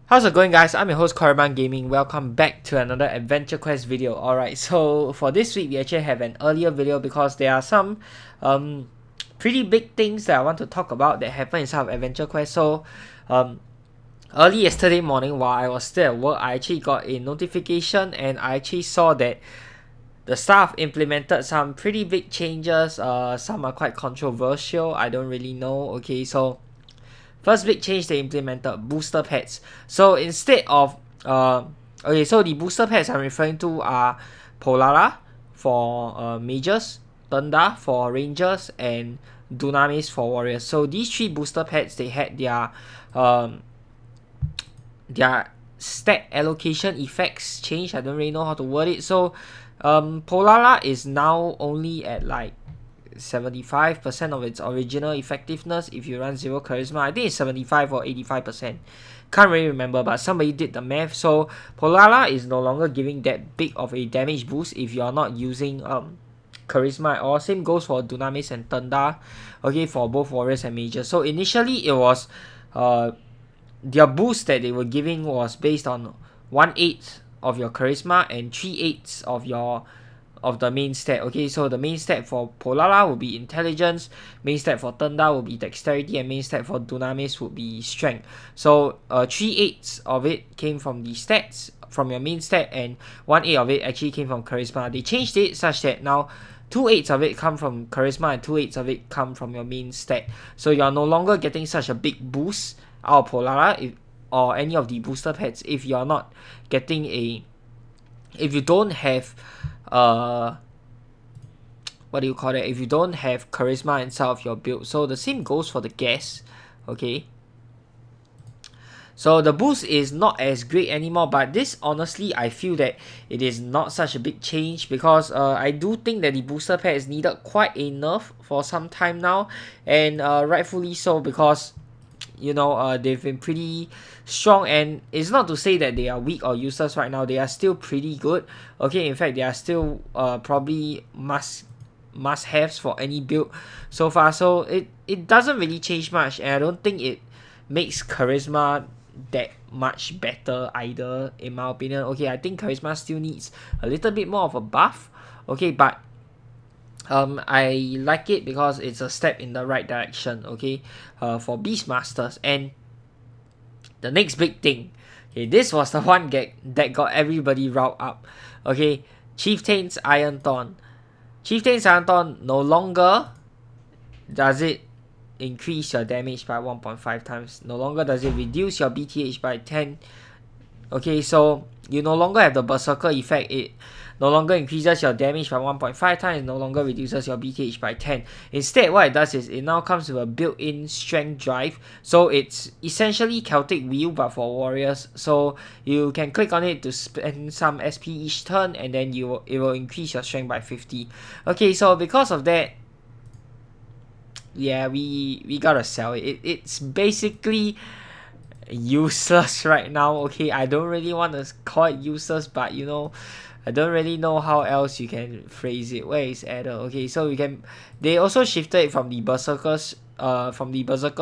How's it going, guys? I'm your host Korban Gaming. Welcome back to another Adventure Quest video. Alright, so for this week we actually have an earlier video because there are some pretty big things that I want to talk about that happen inside of Adventure Quest. So early yesterday morning while I was still at work, I actually got a notification and I actually saw that the staff implemented some pretty big changes. Some are quite controversial. I don't really know. Okay, so first big change they implemented, booster pets. So instead of okay, so the booster pets I'm referring to are Polala for mages, Tunda for rangers, and Dunamis for warriors. So these three booster pets, they had their stat allocation effects change. I don't really know how to word it. So Polala is now only at like 75% of its original effectiveness if you run 0 charisma. I think it's 75 or 85%. Can't really remember, but somebody did the math. So Polala is no longer giving that big of a damage boost if you're not using charisma at all. Same goes for Dunamis and Tunda, okay, for both warriors and mages. So initially it was their boost that they were giving was based on 1/8 of your charisma and 3/8 of the main stat. Okay, so the main stat for Polala will be intelligence, main stat for Tunda will be dexterity, and main stat for Dunamis would be strength. So 3/8 of it came from the stats from your main stat, and 1/8 of it actually came from charisma. They changed it such that now 2/8 of it come from charisma and 2/8 of it come from your main stat. So you're no longer getting such a big boost out of Polala or any of the booster pets if you're not getting if you don't have what do you call that, if you don't have charisma inside of your build. So the same goes for the gas. Okay, so the boost is not as great anymore, but this honestly I feel that it is not such a big change because I do think that the booster pet is needed quite a nerf for some time now, and rightfully so, because you know they've been pretty strong, and it's not to say that they are weak or useless right now. They are still pretty good. Okay, in fact they are still probably must-haves for any build so far. So it doesn't really change much, and I don't think it makes charisma that much better either, in my opinion. Okay, I think charisma still needs a little bit more of a buff. Okay, but I like it because it's a step in the right direction. Okay, for Beastmasters. And the next big thing, okay, this was the one that got everybody riled up. Okay, Chieftain's Iron Thorn. Chieftain's Iron Thorn no longer does it increase your damage by 1.5 times. No longer does it reduce your BTH by 10. Okay, so you no longer have the Berserker effect. It no longer increases your damage by 1.5 times, no longer reduces your BTH by 10. Instead, what it does is it now comes with a built-in strength drive. So it's essentially Celtic Wheel but for warriors. So you can click on it to spend some SP each turn, and then it will increase your strength by 50. Okay, so because of that, yeah, we gotta sell it. It's basically useless right now. Okay, I don't really want to call it useless, but you know, I don't really know how else you can phrase it. Where is Adder? Okay, so they also shifted it from the Berserker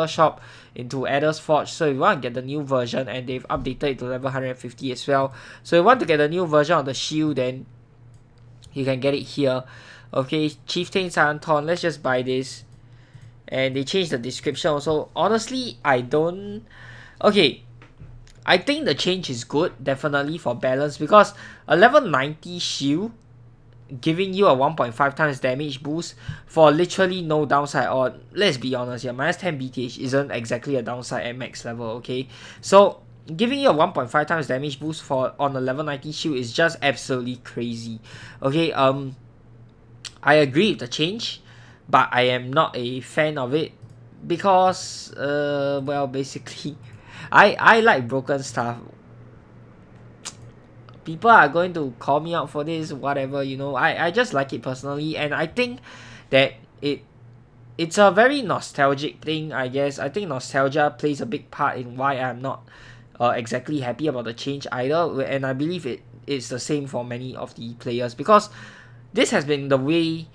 shop into Adder's Forge. So if you want to get the new version, and they've updated it to level 150 as well. So if you want to get the new version of the shield, then you can get it here. Okay, Chieftain's Iron Thorn, let's just buy this. And they changed the description also. Honestly, I don't... Okay, I think the change is good, definitely, for balance, because a level 90 shield giving you a 1.5 times damage boost for literally no downside, or let's be honest here, minus 10 BTH isn't exactly a downside at max level. Okay, so giving you a 1.5 times damage boost on a level 90 shield is just absolutely crazy. Okay, I agree with the change, but I am not a fan of it because well, basically I like broken stuff. People are going to call me out for this, whatever, you know. I just like it personally, and I think that it's a very nostalgic thing, I guess. I think nostalgia plays a big part in why I'm not exactly happy about the change either, and I believe it's the same for many of the players, because this has been the way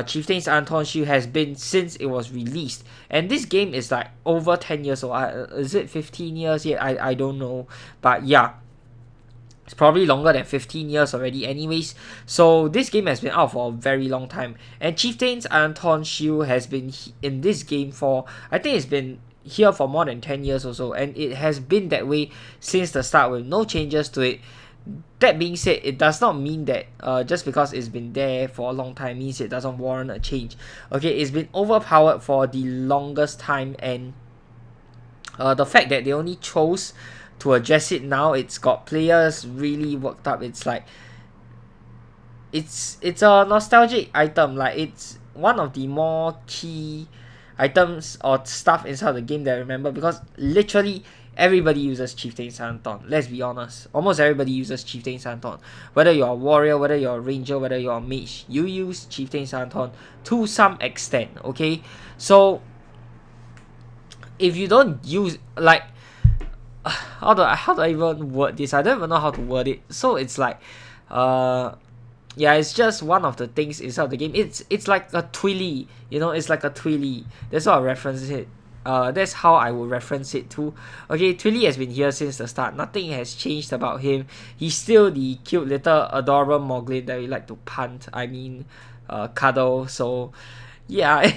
Chieftain's Anton Shield has been since it was released, and this game is like over 10 years old. Is it 15 years yet? I don't know, but yeah, it's probably longer than 15 years already anyways. So this game has been out for a very long time, and Chieftain's Anton Shield has been in this game for, I think it's been here for more than 10 years or so, and it has been that way since the start with no changes to it. That being said, it does not mean that just because it's been there for a long time means it doesn't warrant a change. Okay, it's been overpowered for the longest time, and the fact that they only chose to address it now, it's got players really worked up. It's like it's a nostalgic item. Like, it's one of the more key items or stuff inside the game that I remember, because literally everybody uses Chieftain's Anton. Let's be honest, almost everybody uses Chieftain's Anton. Whether you're a warrior, whether you're a ranger, whether you're a mage, you use Chieftain's Anton to some extent. Okay, so if you don't use, like, how do I even word this? I don't even know how to word it. So it's like, yeah, it's just one of the things inside the game. It's like a twilly, you know, it's like a twilly. That's how I reference it. That's how I would reference it too. Okay, Twilly has been here since the start. Nothing has changed about him. He's still the cute little adorable Moglin that we like to punt. I mean, cuddle. So, yeah.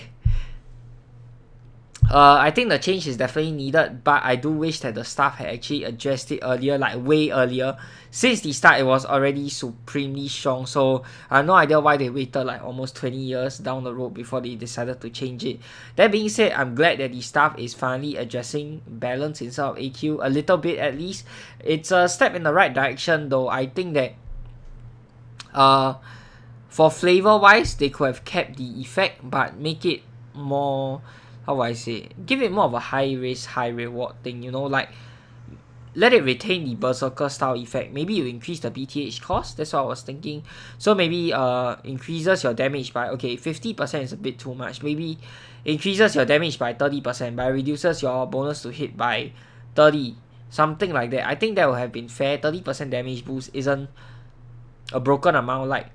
I think the change is definitely needed, but I do wish that the staff had actually addressed it earlier, like way earlier. Since the start, it was already supremely strong, so I have no idea why they waited like almost 20 years down the road before they decided to change it. That being said, I'm glad that the staff is finally addressing balance inside of AQ, a little bit at least. It's a step in the right direction, though. I think that for flavor-wise, they could have kept the effect, but make it more, how do I say, give it more of a high risk, high reward thing, you know, like, let it retain the Berserker style effect. Maybe you increase the BTH cost, that's what I was thinking. So maybe increases your damage by, okay, 50% is a bit too much. Maybe increases your damage by 30%, but reduces your bonus to hit by 30, something like that. I think that would have been fair. 30% damage boost isn't a broken amount like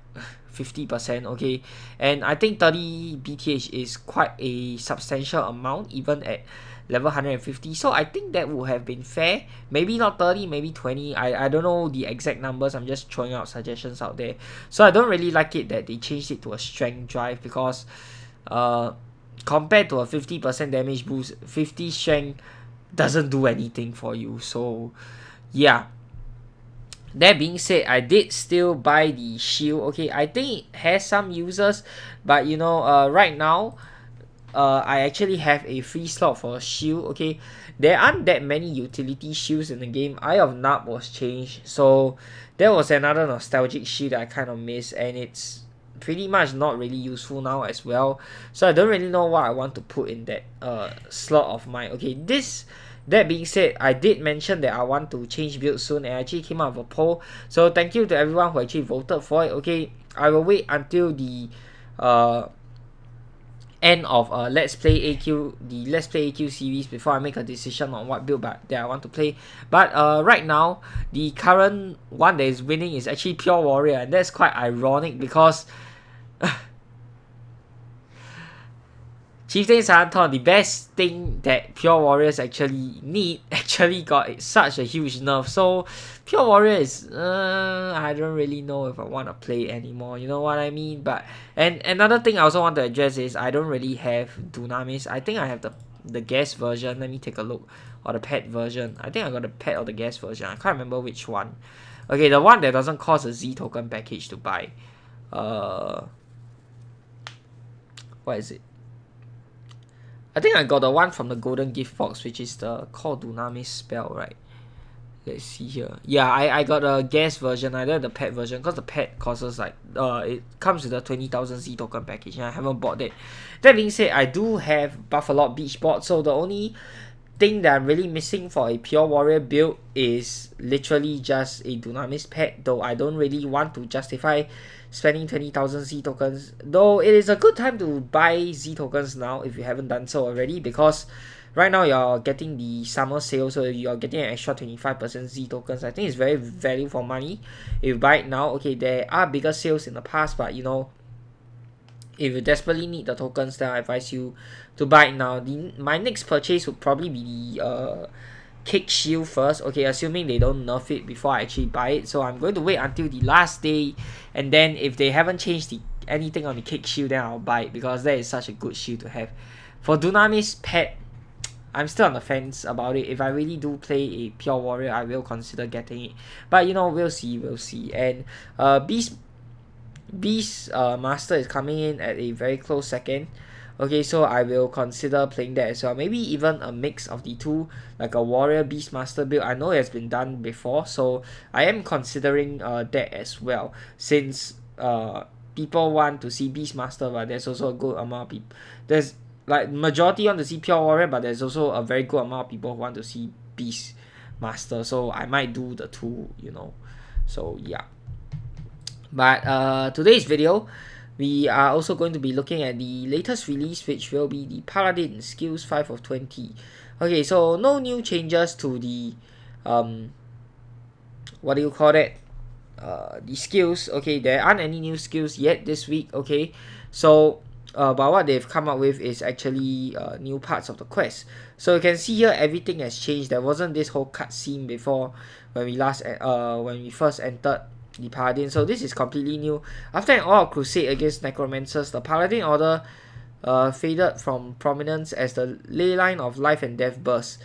50%, okay, and I think 30 BTH is quite a substantial amount even at level 150, so I think that would have been fair. Maybe not 30, maybe 20. I don't know the exact numbers, I'm just throwing out suggestions out there. So I don't really like it that they changed it to a strength drive, because compared to a 50% damage boost, 50 strength doesn't do anything for you. So yeah, that being said, I did still buy the shield. Okay, I think it has some users, but you know, right now, I actually have a free slot for a shield. Okay, there aren't that many utility shields in the game. Eye of Nub was changed, so there was another nostalgic shield that I kind of miss, and it's pretty much not really useful now as well. So I don't really know what I want to put in that slot of mine. Okay, that being said, I did mention that I want to change build soon, and I actually came out with a poll. So thank you to everyone who actually voted for it. Okay, I will wait until the end of Let's Play AQ series before I make a decision on what build that I want to play. But right now, the current one that is winning is actually Pure Warrior, and that's quite ironic because Chieftain's Anton, the best thing that Pure Warriors actually need, actually got such a huge nerf. So Pure Warrior is, I don't really know if I want to play anymore, you know what I mean? But, and another thing I also want to address is I don't really have Dunamis. I think I have the guest version. Let me take a look. Or the pet version. I think I got the pet or the guest version. I can't remember which one. Okay, the one that doesn't cost a Z token package to buy. What is it? I think I got the one from the Golden Gift Box, which is the called Dunamis spell, right? Let's see here. Yeah, I got a guest version. I don't have the pet version because the pet costs like it comes with a 20,000 Z token package, and I haven't bought that. That being said, I do have Buffalo Beach bot, so the only thing that I'm really missing for a Pure Warrior build is literally just a Dunamis pet, though I don't really want to justify spending 20,000 Z tokens, though it is a good time to buy Z tokens now if you haven't done so already, because right now you're getting the summer sale, so you're getting an extra 25% Z tokens. I think it's very value for money if you buy it now. Okay, there are bigger sales in the past, but you know, If you desperately need the tokens, then I advise you to buy it now. My next purchase would probably be the kick shield first. Okay, assuming they don't nerf it before I actually buy it. So I'm going to wait until the last day, and then if they haven't changed anything on the kick shield, then I'll buy it, because that is such a good shield to have. For Dunamis pet, I'm still on the fence about it. If I really do play a pure warrior, I will consider getting it. But you know, we'll see. And Beast Master is coming in at a very close second. Okay, so I will consider playing that as well. Maybe even a mix of the two, like a warrior Beastmaster build. I know it has been done before, so I am considering that as well. Since people want to see Beastmaster, but there's also a good amount of people. There's like majority want to see pure warrior, but there's also a very good amount of people who want to see Beastmaster. So I might do the two, you know. So yeah. But today's video, we are also going to be looking at the latest release, which will be the Paladin Skills 5 of 20. Okay, so no new changes to the what do you call that? The skills. Okay, there aren't any new skills yet this week. Okay, so but what they've come up with is actually new parts of the quest. So you can see here everything has changed. There wasn't this whole cutscene before when we first entered the Paladin. So this is completely new. After an all-out crusade against necromancers, the Paladin order faded from prominence as the ley line of life and death burst.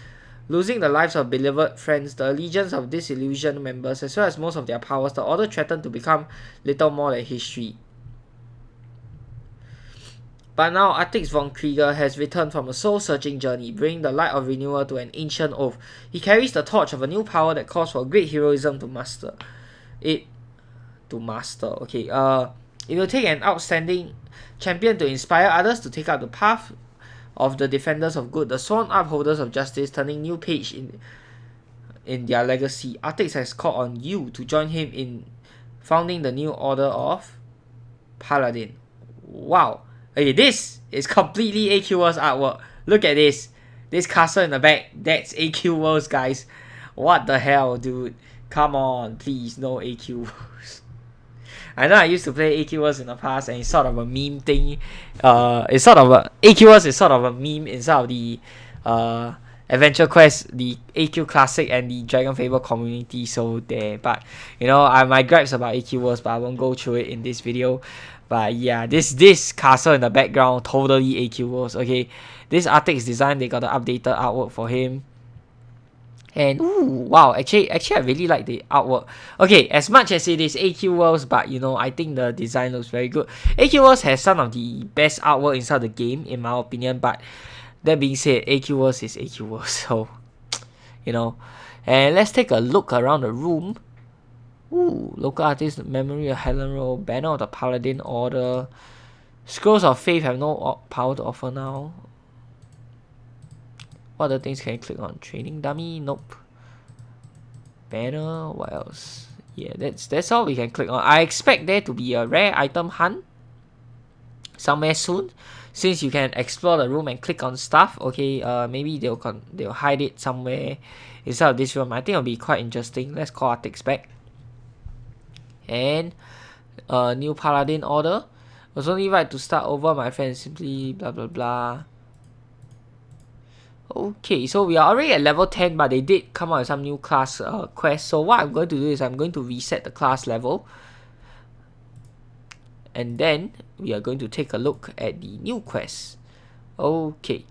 Losing the lives of beloved friends, the allegiance of disillusioned members, as well as most of their powers, the order threatened to become little more than history. But now Artix von Krieger has returned from a soul-searching journey, bringing the light of renewal to an ancient oath. He carries the torch of a new power that calls for great heroism to master. Okay, it will take an outstanding champion to inspire others to take up the path of the defenders of good, the sworn upholders of justice, turning new page in their legacy. Artix has called on you to join him in founding the new order of Paladin. Wow. Okay, this is completely AQ World's artwork. Look at this. This castle in the back, that's AQ World's, guys. What the hell, dude? Come on, please, no AQ Worlds. I know I used to play AQ Worlds in the past, and it's sort of a meme thing. AQ Worlds is sort of a meme inside of the Adventure Quest, the AQ Classic, and the Dragon Fable community. So there, but you know, my gripes about AQ Worlds, but I won't go through it in this video. But yeah, this castle in the background, totally AQ Worlds. Okay, this Artix design, they got the updated artwork for him. And ooh, wow, actually I really like the artwork. Okay, as much as it is AQ Worlds, but you know, I think the design looks very good. AQ Worlds has some of the best artwork inside the game, in my opinion. But that being said, AQ Worlds is AQ Worlds, so you know. And let's take a look around the room. Ooh, local artist memory of Helen Rowe, banner of the Paladin Order, Scrolls of Faith have no power to offer now. What other things can you click on? Training dummy? Nope. Banner? What else? Yeah, that's all we can click on. I expect there to be a rare item hunt somewhere soon, since you can explore the room and click on stuff. Okay, maybe they'll hide it somewhere inside of this room. I think it'll be quite interesting. Let's call Artix back. And new Paladin order. It was only right to start over, my friend. Simply blah blah blah. Okay, so we are already at level 10, but they did come out with some new class quests. So what I'm going to do is I'm going to reset the class level. And then we are going to take a look at the new quests. Okay.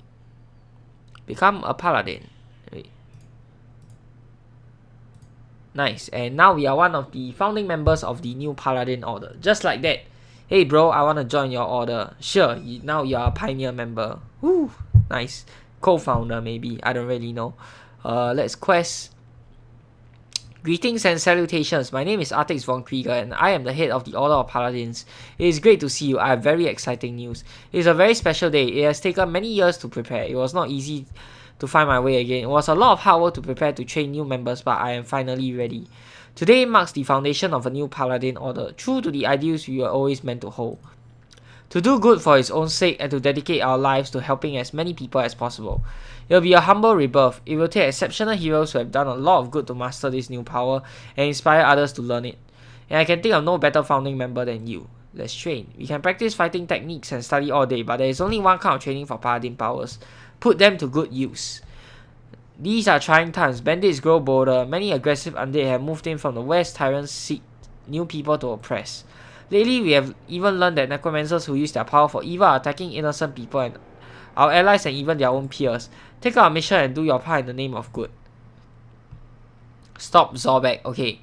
Become a Paladin. Wait. Nice. And now we are one of the founding members of the new Paladin order. Just like that. Hey bro, I want to join your order. Sure, now you are a pioneer member. Woo, nice. Co-founder maybe, I don't really know. Let's quest. Greetings and salutations. My name is Artix von Krieger and I am the head of the Order of Paladins. It is great to see you. I have very exciting news. It is a very special day. It has taken many years to prepare. It was not easy to find my way again. It was a lot of hard work to prepare to train new members, but I am finally ready. Today marks the foundation of a new Paladin Order, true to the ideals we were always meant to hold. To do good for its own sake and to dedicate our lives to helping as many people as possible. It will be a humble rebirth. It will take exceptional heroes who have done a lot of good to master this new power and inspire others to learn it. And I can think of no better founding member than you. Let's train. We can practice fighting techniques and study all day, but there is only one kind of training for Paladin powers. Put them to good use. These are trying times. Bandits grow bolder. Many aggressive undead have moved in from the west. Tyrants seek new people to oppress. Lately, we have even learned that necromancers who use their power for evil are attacking innocent people and our allies and even their own peers. Take our mission and do your part in the name of good. Stop Zorbek. Okay.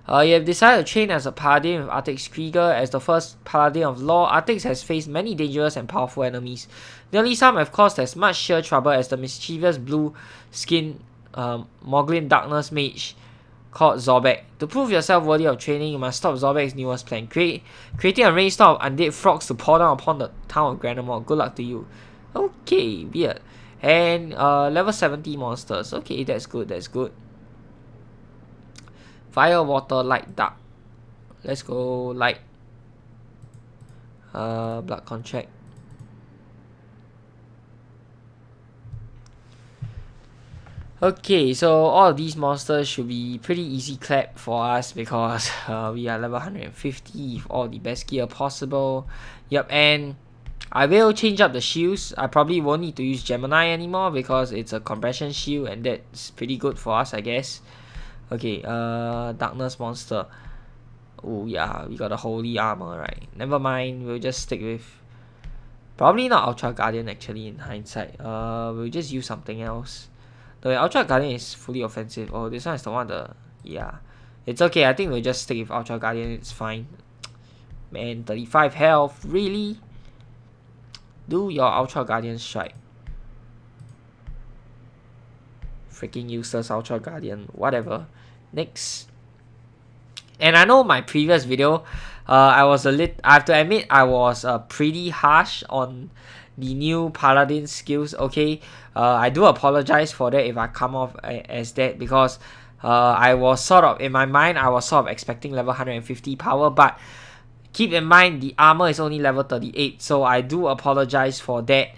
You have decided to train as a Paladin with Artix Krieger. As the first Paladin of Law, Artix has faced many dangerous and powerful enemies. Nearly some have caused as much sheer trouble as the mischievous blue-skinned Moglin Darkness Mage called Zorbek. To prove yourself worthy of training, you must stop Zorbek's newest plan. Creating a rainstorm of undead frogs to pour down upon the town of Granamore. Good luck to you. Okay, weird. And level 70 monsters. Okay, that's good, that's good. Fire, water, light, dark. Let's go light. Blood contract. Okay, so all of these monsters should be pretty easy clap for us because we are level 150 with all the best gear possible. Yep, and I will change up the shields. I probably won't need to use Gemini anymore because it's a compression shield and that's pretty good for us, I guess. Okay, darkness monster. Oh yeah, we got a holy armor, right? Never mind, we'll just stick with probably not Ultra Guardian actually in hindsight. We'll just use something else. The Ultra Guardian is fully offensive. Oh, this one is the one yeah. It's okay, I think we'll just stick with Ultra Guardian, it's fine. Man, 35 health, really? Do your Ultra Guardian strike. Freaking useless Ultra Guardian, whatever. Next. And I know my previous video, I have to admit I was pretty harsh on the new Paladin skills, okay? I do apologize for that if I come off as that because I was sort of, in my mind, I was sort of expecting level 150 power, but keep in mind the armor is only level 38, so I do apologize for that.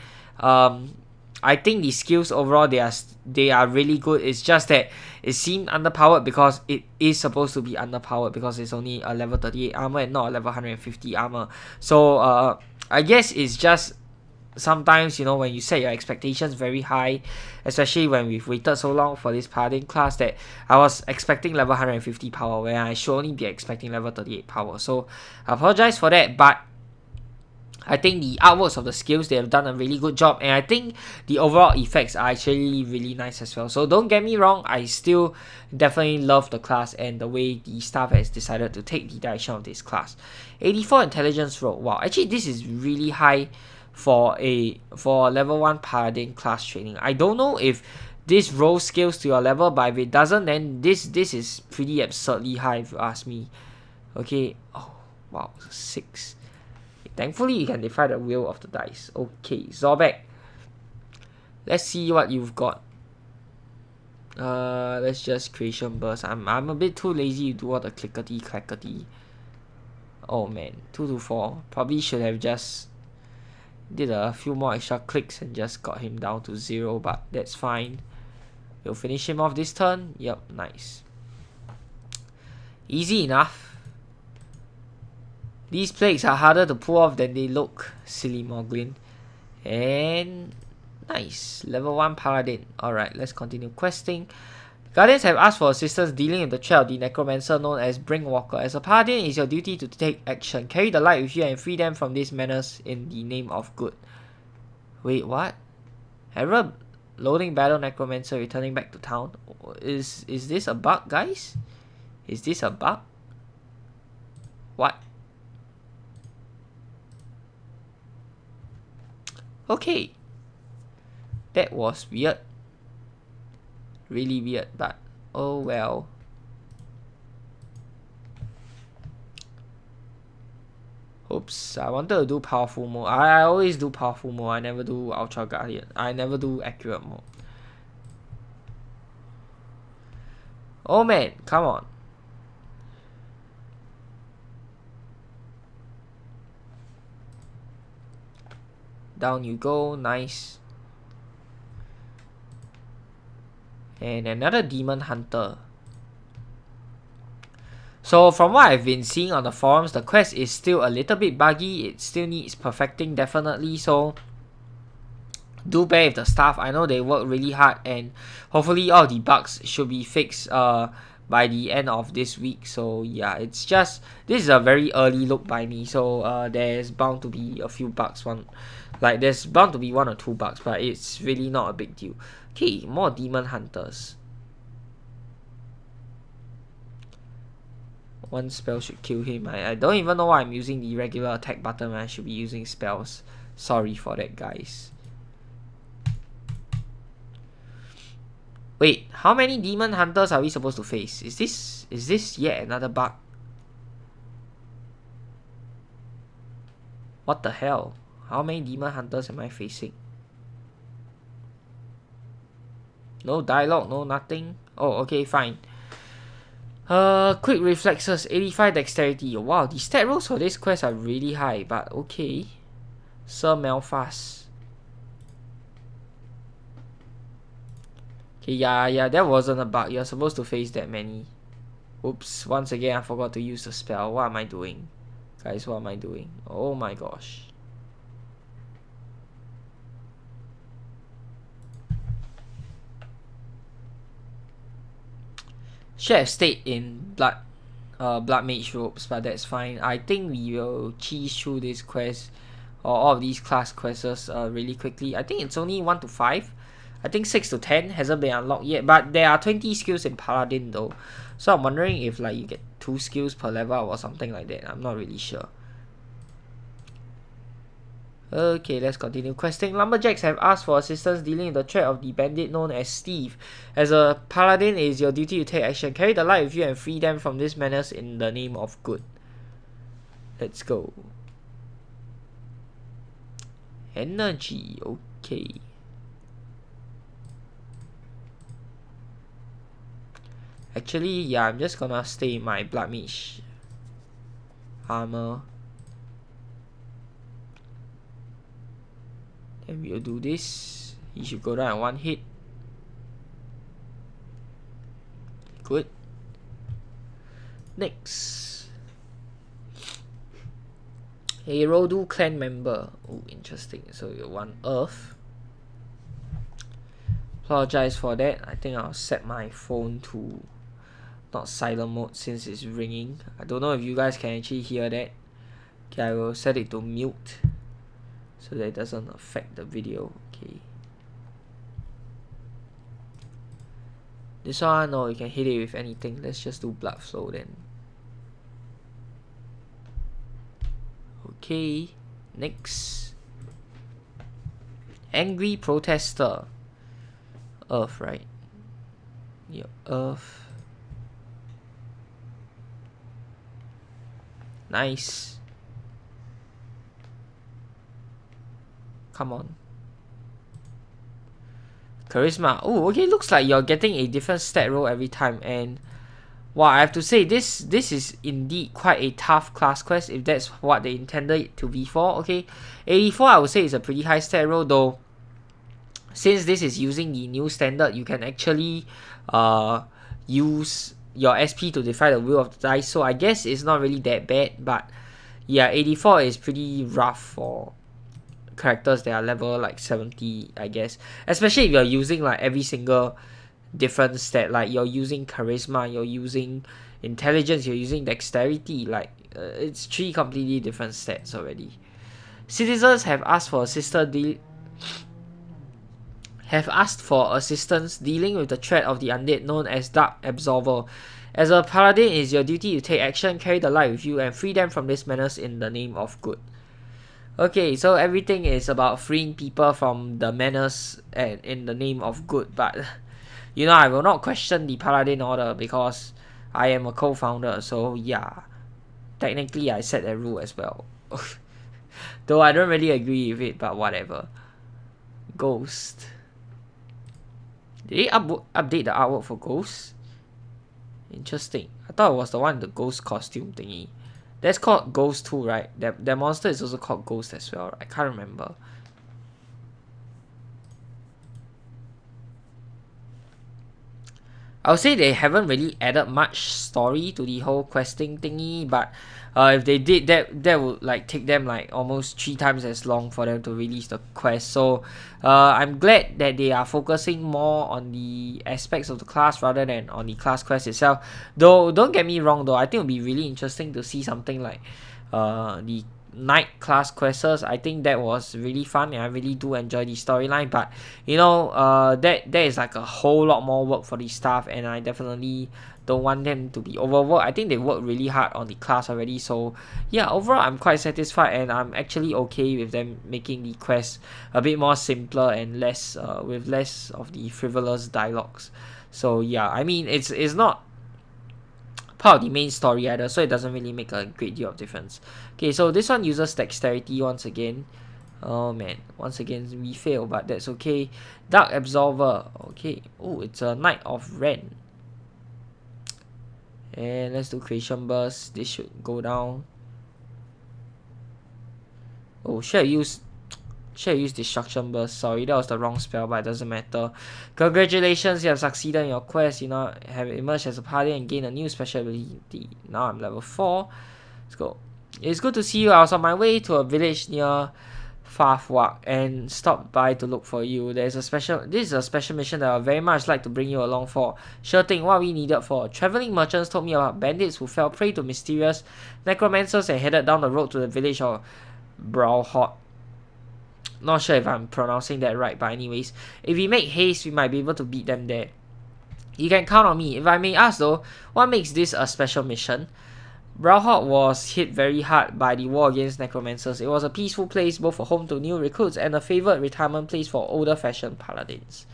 I think the skills overall they are really good. It's just that it seemed underpowered because it is supposed to be underpowered because it's only a level 38 armor and not a level 150 armor. So I guess it's just sometimes, you know, when you set your expectations very high, especially when we've waited so long for this Paladin class, that I was expecting level 150 power when I should only be expecting level 38 power. So I apologize for that, but I think the artworks of the skills, they have done a really good job, and I think the overall effects are actually really nice as well. So don't get me wrong, I still definitely love the class and the way the staff has decided to take the direction of this class. 84 intelligence roll. Wow, actually this is really high for level 1 Paladin class training. I don't know if this roll scales to your level, but if it doesn't, then this is pretty absurdly high if you ask me. Okay, oh wow, 6. Thankfully, you can defy the will of the dice. Okay, Zorbek. Let's see what you've got. Let's just creation burst. I'm a bit too lazy to do all the clickety clackety. Oh man, 2 to 4. Probably should have just did a few more extra clicks and just got him down to 0, but that's fine. We'll finish him off this turn. Yep, nice. Easy enough. These plagues are harder to pull off than they look, silly Moglin. And nice, level 1 Paladin. Alright, let's continue questing. Guardians have asked for assistance dealing with the threat of the necromancer known as Brinkwalker. As a Paladin, it is your duty to take action. Carry the light with you and free them from this menace in the name of good. Wait, what? Error loading battle necromancer returning back to town. Is this a bug, guys? Is this a bug? What? Okay, that was weird, really weird, but oh well. Oops, I wanted to do powerful mode. I always do powerful mode, I never do Ultra Guardian, I never do accurate mode. Oh man, come on. Down you go, nice. And another demon hunter. So from what I've been seeing on the forums, the quest is still a little bit buggy. It still needs perfecting definitely. So do bear with the staff. I know they work really hard, and hopefully all the bugs should be fixed by the end of this week. So yeah, it's just this is a very early look by me. So there's bound to be a few bugs. There's bound to be 1 or 2 bugs, but it's really not a big deal. Okay, more demon hunters. One spell should kill him. I don't even know why I'm using the regular attack button when I should be using spells. Sorry for that, guys. Wait, how many demon hunters are we supposed to face? Is this yet another bug? What the hell? How many demon hunters am I facing? No dialogue, no nothing. Oh, okay, fine. Quick reflexes, 85 dexterity. Wow, the stat rolls for this quest are really high, but okay. Sir Melfast. Okay, yeah, that wasn't a bug. You're supposed to face that many. Oops, once again, I forgot to use the spell. What am I doing? Guys, what am I doing? Oh my gosh. Should have stayed in blood mage robes, but that's fine. I think we will cheese through this quest or all of these class quests really quickly. I think it's only 1 to 5. I think 6 to 10 hasn't been unlocked yet, but there are 20 skills in Paladin though. So I'm wondering if like you get 2 skills per level or something like that. I'm not really sure. Okay, let's continue questing. Lumberjacks have asked for assistance dealing with the threat of the bandit known as Steve. As a paladin, it is your duty to take action. Carry the light with you and free them from this menace in the name of good. Let's go. Energy, okay. Actually, yeah, I'm just gonna stay in my blood mage armor. And we'll do this. He should go down in 1 hit. Good. Next. A Rodu clan member. Oh, interesting. So you want Earth. Apologize for that. I think I'll set my phone to not silent mode since it's ringing. I don't know if you guys can actually hear that. Okay, I will set it to mute so that it doesn't affect the video. Okay. This one, no, you can hit it with anything. Let's just do blood flow then. Okay, next. Angry protester. Earth, right? Yeah, Earth. Nice. Come on. Charisma. Oh, okay. Looks like you're getting a different stat roll every time. And wow, I have to say this is indeed quite a tough class quest if that's what they intended it to be for. Okay, 84 I would say is a pretty high stat roll though. Since this is using the new standard, you can actually use your SP to defy the will of the dice. So I guess it's not really that bad. But yeah, 84 is pretty rough for characters that are level like 70, I guess. Especially if you're using like every single different stat. Like you're using charisma, you're using intelligence, you're using dexterity. Like it's 3 completely different stats already. Citizens have asked for assistance dealing with the threat of the undead known as Dark Absolver. As a paladin, it is your duty to take action, carry the light with you, and free them from this menace in the name of good. Okay, so everything is about freeing people from the menace and in the name of good, but you know, I will not question the paladin order because I am a co-founder, so yeah, technically I set that rule as well. Though I don't really agree with it, but whatever. Ghost. Did they update the artwork for Ghost? Interesting. I thought it was the one in the Ghost costume thingy. That's called Ghost too, right? That monster is also called Ghost as well. I can't remember. I would say they haven't really added much story to the whole questing thingy, but if they did that would like take them like almost 3 times as long for them to release the quest. So I'm glad that they are focusing more on the aspects of the class rather than on the class quest itself. Though don't get me wrong though, I think it would be really interesting to see something like the night class quests. I think that was really fun and I really do enjoy the storyline, but you know, that is like a whole lot more work for the staff, and I definitely don't want them to be overworked. I think they worked really hard on the class already, so yeah, overall I'm quite satisfied, and I'm actually okay with them making the quest a bit more simpler and less with less of the frivolous dialogues. So yeah, I mean, it's not part of the main story either, so it doesn't really make a great deal of difference. Okay, so this one uses dexterity once again. Oh man, once again we fail, but that's okay. Dark Absolver. Okay. Oh, it's a Knight of Ren. And let's do Creation Burst. This should go down. Oh, should I use Destruction Burst? Sorry, that was the wrong spell, but it doesn't matter. Congratulations, you have succeeded in your quest. You now have emerged as a Paladin and gained a new special ability. Now I'm level 4. Let's go. It's good to see you. I was on my way to a village near Farfwak and stopped by to look for you. This is a special mission that I would very much like to bring you along for. Sure thing, what are we needed for? Traveling merchants told me about bandits who fell prey to mysterious necromancers and headed down the road to the village of Browhot. Not sure if I'm pronouncing that right, but anyways, if we make haste, we might be able to beat them there. You can count on me. If I may ask though, what makes this a special mission? Browhot was hit very hard by the war against necromancers. It was a peaceful place, both a home to new recruits and a favored retirement place for older-fashioned paladins.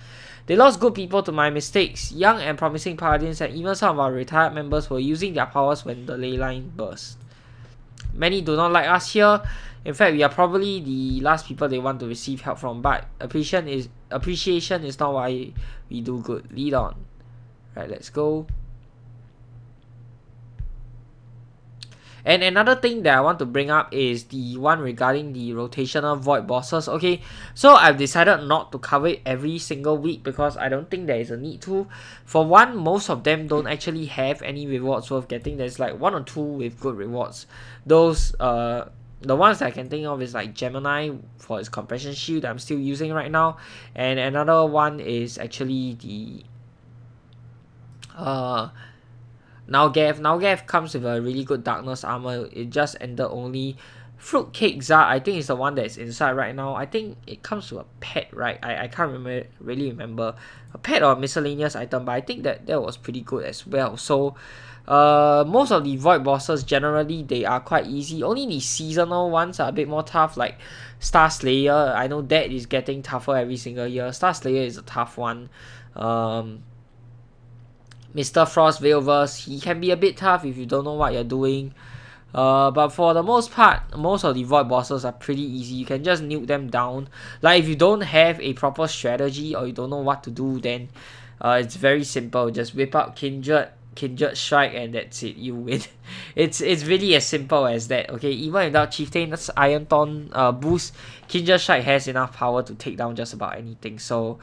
They lost good people to my mistakes. Young and promising paladins and even some of our retired members were using their powers when the ley line burst. Many do not like us here. In fact, we are probably the last people they want to receive help from, but appreciation is not why we do good. Lead on. Right, let's go. And another thing that I want to bring up is the one regarding the rotational void bosses. Okay, so I've decided not to cover it every single week because I don't think there is a need to. For one, most of them don't actually have any rewards worth getting. There's like 1 or 2 with good rewards. Those the ones that I can think of is like Gemini for its compression shield that I'm still using right now, and another one is actually the Nalgav comes with a really good darkness armor. It just ended only. Fruitcake Czar, I think is the one that's inside right now. I think it comes with a pet, right? I can't really remember a pet or a miscellaneous item, but I think that was pretty good as well. So most of the void bosses generally they are quite easy. Only the seasonal ones are a bit more tough, like Star Slayer. I know that is getting tougher every single year. Star Slayer is a tough one. Mr. Frost Veilverse, he can be a bit tough if you don't know what you're doing. But for the most part, most of the void bosses are pretty easy. You can just nuke them down. Like if you don't have a proper strategy or you don't know what to do, then it's very simple. Just whip out Kindred Strike, and that's it. You win. It's really as simple as that. Okay, even without Chieftain's Iron Thorn boost, Kindred Strike has enough power to take down just about anything. So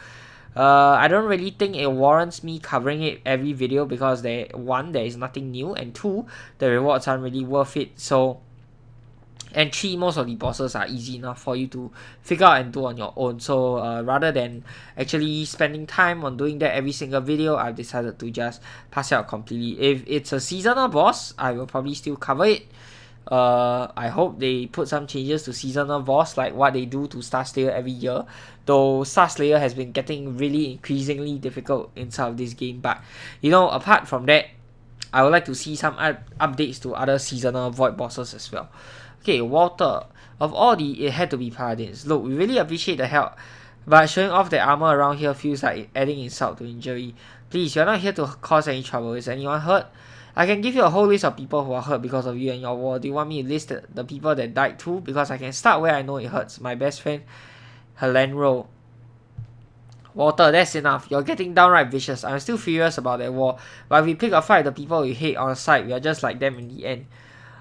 I don't really think it warrants me covering it every video because there is nothing new, and 2, the rewards aren't really worth it. So, and 3, most of the bosses are easy enough for you to figure out and do on your own. So rather than actually spending time on doing that every single video, I've decided to just pass it out completely. If it's a seasonal boss, I will probably still cover it. I hope they put some changes to seasonal boss like what they do to Star Slayer every year, though Star Slayer has been getting really increasingly difficult inside of this game. But you know, apart from that, I would like to see some updates to other seasonal void bosses as well. Okay, Walter, of all it had to be Paladins. Look, we really appreciate the help, but showing off the armor around here feels like adding insult to injury. Please, you're not here to cause any trouble. Is anyone hurt? I can give you a whole list of people who are hurt because of you and your war. Do you want me to list the people that died too? Because I can start where I know it hurts. My best friend, Helenro. Walter, that's enough. You're getting downright vicious. I'm still furious about that war. But if we pick a fight with the people we hate on the side, we are just like them in the end.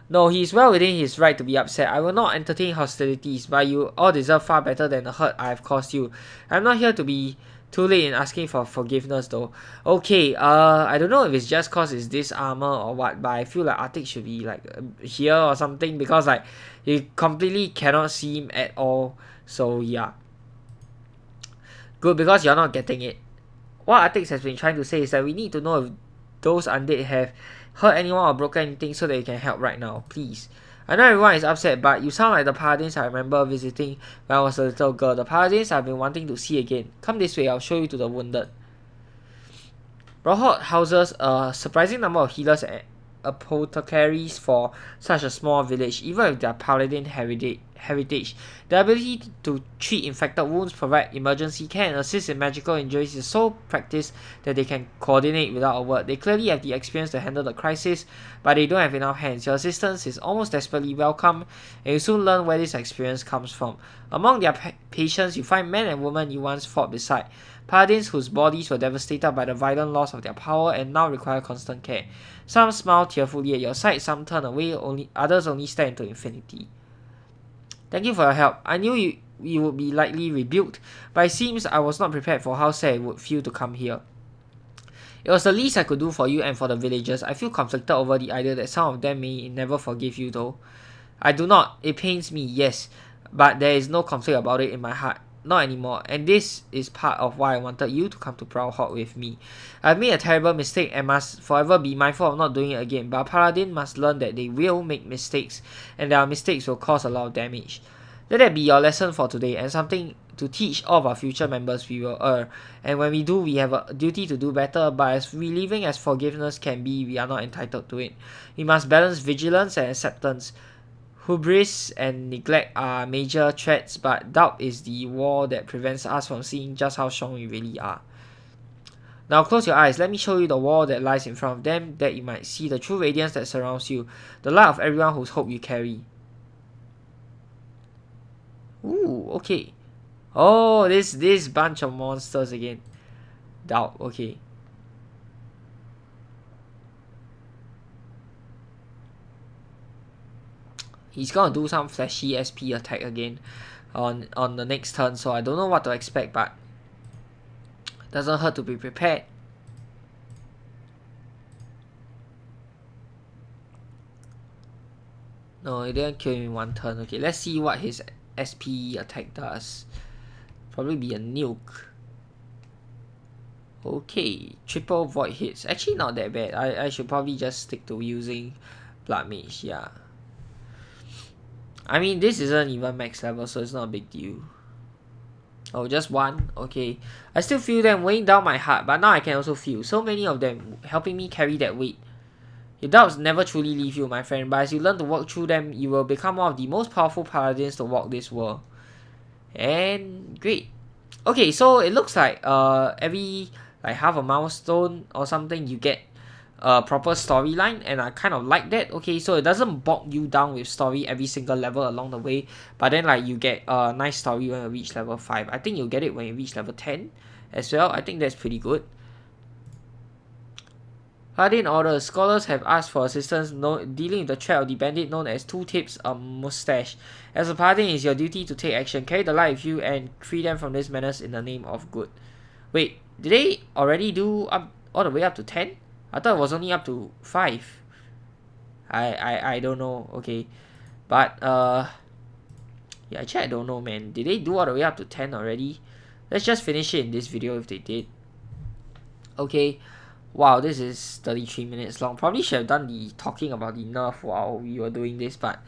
No, he is well within his right to be upset. I will not entertain hostilities, but you all deserve far better than the hurt I have caused you. I'm not here to be Too late in asking for forgiveness though. Okay, I don't know if it's just cause it's this armor or what, but I feel like Arctic should be like here or something, because like you completely cannot see him at all. So yeah. Good, because you're not getting it. What Arctic has been trying to say is that we need to know if those undead have hurt anyone or broken anything so that you can help right now, please. I know everyone is upset, but you sound like the Paladins I remember visiting when I was a little girl. The Paladins I've been wanting to see again. Come this way, I'll show you to the wounded. Brohot houses a surprising number of healers and apothecaries for such a small village, even with their Paladin heritage. The ability to treat infected wounds, provide emergency care, and assist in magical injuries is so practiced that they can coordinate without a word. They clearly have the experience to handle the crisis, but they don't have enough hands. Your assistance is almost desperately welcome, and you soon learn where this experience comes from. Among their patients, you find men and women you once fought beside. Paladins whose bodies were devastated by the violent loss of their power and now require constant care. Some smile tearfully at your sight, some turn away, others only stare into infinity. Thank you for your help. I knew you would be likely rebuked, but it seems I was not prepared for how sad it would feel to come here. It was the least I could do for you and for the villagers. I feel conflicted over the idea that some of them may never forgive you though. I do not. It pains me, yes, but there is no conflict about it in my heart. Not anymore, and this is part of why I wanted you to come to Proudhawk with me. I've made a terrible mistake and must forever be mindful of not doing it again, but a Paladin must learn that they will make mistakes, and their mistakes will cause a lot of damage. Let that be your lesson for today, and something to teach all of our future members we will err. And when we do, we have a duty to do better, but as relieving as forgiveness can be, we are not entitled to it. We must balance vigilance and acceptance. Hubris and neglect are major threats, but doubt is the wall that prevents us from seeing just how strong we really are. Now close your eyes. Let me show you the wall that lies in front of them, that you might see the true radiance that surrounds you, the light of everyone whose hope you carry. Ooh, okay. Oh, this bunch of monsters again. Doubt, okay. He's gonna do some flashy SP attack again on the next turn, so I don't know what to expect, but doesn't hurt to be prepared. No, it didn't kill him in one turn. Okay, let's see what his SP attack does. Probably be a nuke. Okay, triple void hits. Actually not that bad. I should probably just stick to using Blood Mage, yeah. I mean, this isn't even max level, so it's not a big deal. Oh, just one? Okay. I still feel them weighing down my heart, but now I can also feel so many of them helping me carry that weight. Your doubts never truly leave you, my friend, but as you learn to work through them, you will become one of the most powerful paladins to walk this world. And great. Okay, so it looks like every like half a milestone or something you get a proper storyline, and I kind of like that. Okay, so it doesn't bog you down with story every single level along the way, but then like you get a nice story when you reach level 5. I think you'll get it when you reach level 10 as well. I think that's pretty good. Paladin orders. Scholars have asked for assistance dealing with the threat of the bandit known as Two Tips a Mustache. As a Paladin, it is your duty to take action, carry the light with you, and free them from this menace in the name of good. Wait, did they already do up all the way up to 10? I thought it was only up to 5. I don't know. Okay, but yeah, actually I don't know, man. Did they do all the way up to 10 already? Let's just finish it in this video if they did. Okay. Wow, this is 33 minutes long. Probably should have done the talking about the nerf while we were doing this, but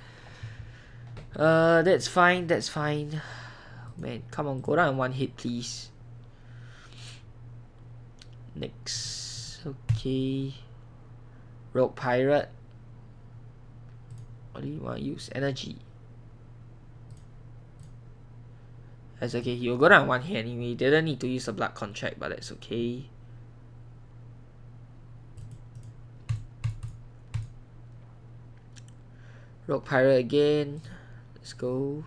that's fine, that's fine. Man, come on, go down in one hit, please. Next. Okay. Rogue Pirate. What do you want to use? Energy. That's okay, he'll go down in one hit anyway. Didn't need to use the blood contract, but that's okay. Rogue Pirate again. Let's go.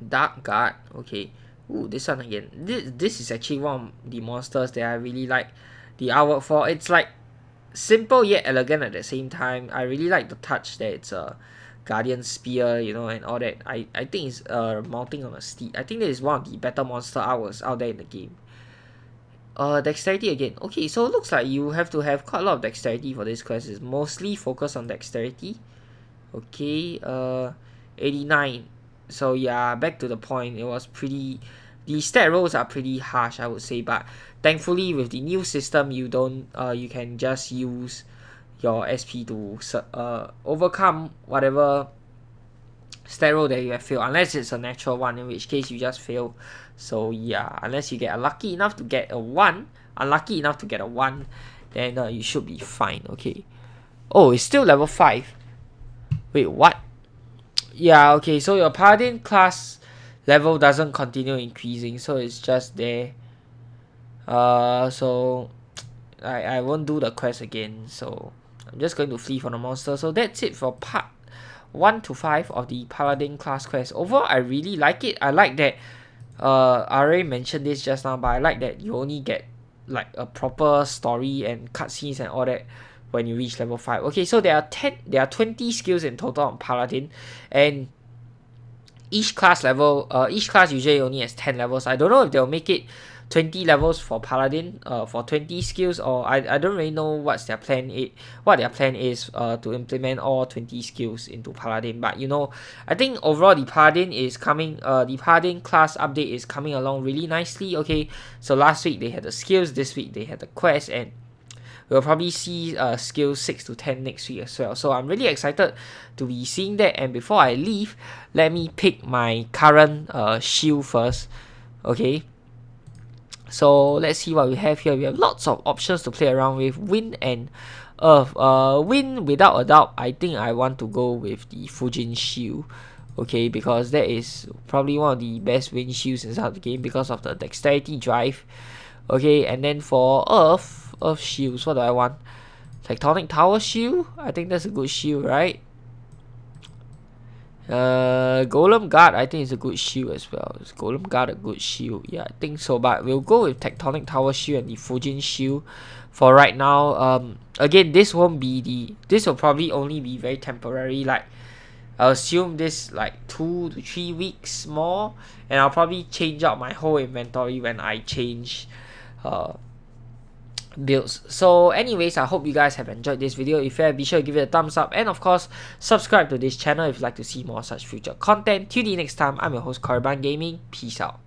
Dark Guard. Okay. Ooh, this one again. This is actually one of the monsters that I really like the artwork for. It's like simple yet elegant at the same time. I really like the touch that it's a guardian spear, you know, and all that. I think it's mounting on a steed. I think that is one of the better monster artworks out there in the game. Dexterity again. Okay, so it looks like you have to have quite a lot of dexterity for this quest. It's mostly focused on dexterity. Okay, 89. So yeah, back to the point. It was pretty. The stat rolls are pretty harsh, I would say, but thankfully with the new system, you don't. You can just use your SP to overcome whatever stat roll that you have failed, unless it's a natural one, in which case you just fail. So yeah, unless you get unlucky enough to get a 1, unlucky enough to get a 1, then you should be fine. Okay. Oh, it's still level 5. Wait, what? Yeah, okay, so your Paladin class level doesn't continue increasing, so it's just there. So I won't do the quest again, so I'm just going to flee from the monster. So that's it for part 1 to 5 of the Paladin class quest. Overall, I really like it. I like that, I already mentioned this just now, but I like that you only get like a proper story and cutscenes and all that when you reach level 5. Okay, so there are 20 skills in total on Paladin, and each class usually only has 10 levels. I don't know if they'll make it 20 levels for Paladin, for 20 skills, or I don't really know what their plan is to implement all 20 skills into Paladin. But you know, I think overall the Paladin class update is coming along really nicely. Okay, so last week they had the skills, this week they had the quest, and we'll probably see skills 6 to 10 next week as well. So I'm really excited to be seeing that. And before I leave, let me pick my current shield first. Okay, so let's see what we have here. We have lots of options to play around with. Wind and Earth. Wind, without a doubt, I think I want to go with the Fujin shield. Okay, because that is probably one of the best wind shields inside the game because of the dexterity drive. Okay, and then for Earth shields, what do I want? Tectonic Tower shield? I think that's a good shield, right? Golem Guard, I think it's a good shield as well. Is Golem Guard a good shield? Yeah, I think so. But we'll go with Tectonic Tower shield and the Fujin shield for right now. Again, this will probably only be very temporary. Like, I'll assume this like 2 to 3 weeks more, and I'll probably change out my whole inventory when I change builds. So anyways, I hope you guys have enjoyed this video. If you have, be sure to give it a thumbs up, and of course subscribe to this channel if you'd like to see more such future content. Tune in next time. I'm your host, Korriban Gaming. Peace out.